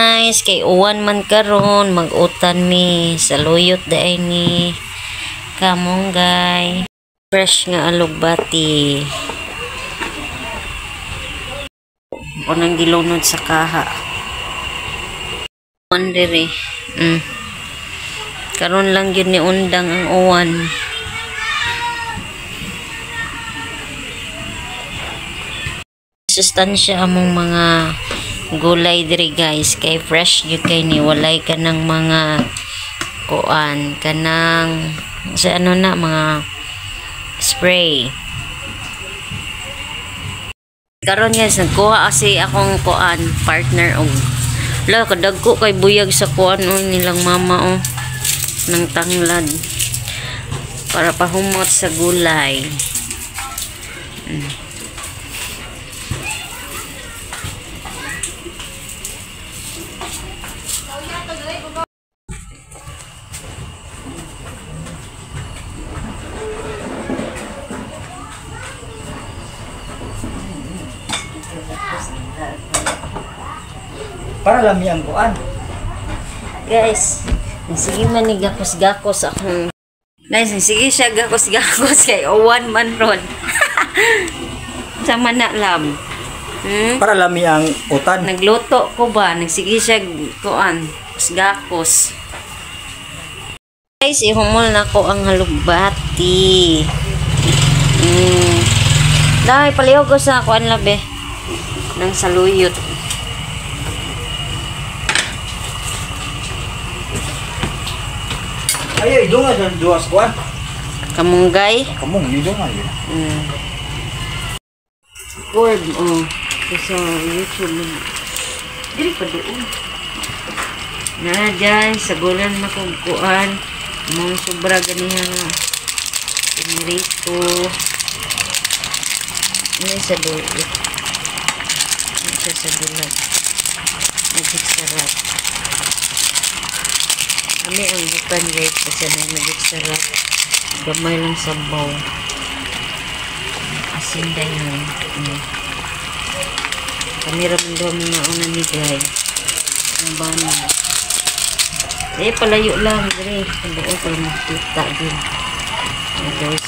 Guys, kay uwan man karon mag-utan mi sa luyot daay ni kamonggay. Fresh nga alugbati. O nang gilunod sa kaha. Uwan diri. Karon lang yun ni undang ang uwan. Sustansya among mga gulay diri guys, kay fresh gyud kay ni walay kanang mga kuan kanang sa ano na mga spray. Karon guys nagkuha kasi akong kuan partner og la kadagko kay buyag sa kuan nilang mama ng tanglad para pahumot sa gulay. Para lami ang kuan. Guys, sige man ni gakos-gakos akong. Guys, sige siya gakos-gakos kay uwan man ron. Sama na lam. Para lami ang utan. Nagluto ko ba? Nagsige siya kuan, gakos. Guys, ihumol na ko ang halugbati. Dahil palihog ko sa kuan labi nang saluyot. Ay, idungan sa duwas kuan. Kamunggay. Kamong idungan yun. Word, sa YouTube. Dili pa doon. Na dyan, sa gulan na kong kuan. Mga sobra ganihan na. Pinirito. Ano sa doon? Ano sa dulat? Nagsiksarap. Kami ang bukan guys kasi nagsiksarap. Gamay lang sabaw. Asin dayon. Kami ramang doon mga una ni guys. Ang bana. Palayo lang. Dari. Doon para makita din. Guys,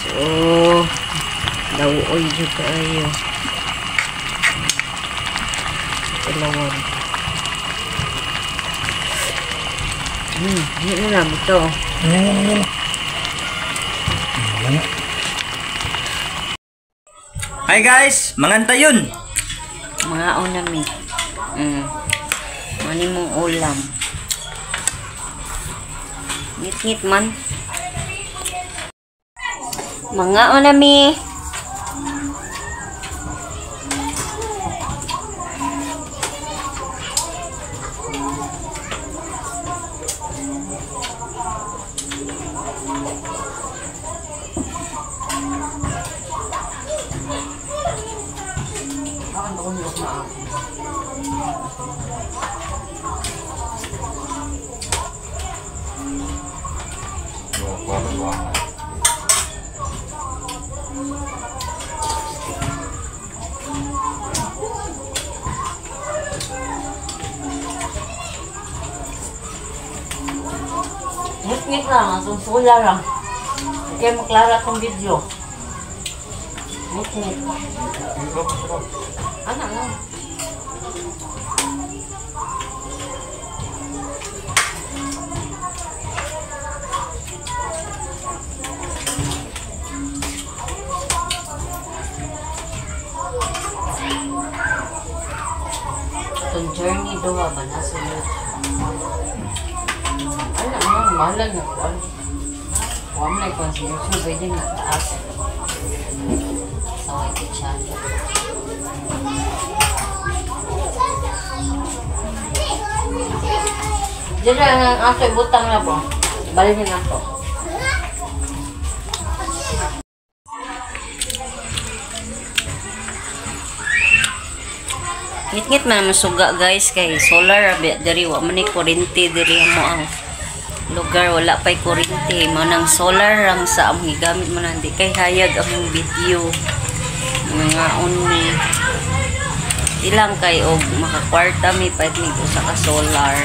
dawoy juga ayo. Palawan. Hindi na lang ito. Hi guys, manganta yun. Mga unami. Mani mong ulam. Ngit-ngit man. Mga unami. Ngit-ngit lang, susula lang. Kaya maklara kong video. Ngit-ngit. Ano lang. Itong journey doha ba na sunod? Mahalan na ko. Huwag na ikon sa YouTube. Pwede nga taas. Saway ko siya. Diyan lang ang aso ibutang na po. Balik niya na po. Ngit-ngit man masuga guys kay solar diri wa man ni kuryente diri mo ang lugar wala pay kuryente mo nang solar lang sa among gigamit mo nang di kay hayag among video mga only ilang kay og makakwarta mi pahit mi usa ka solar.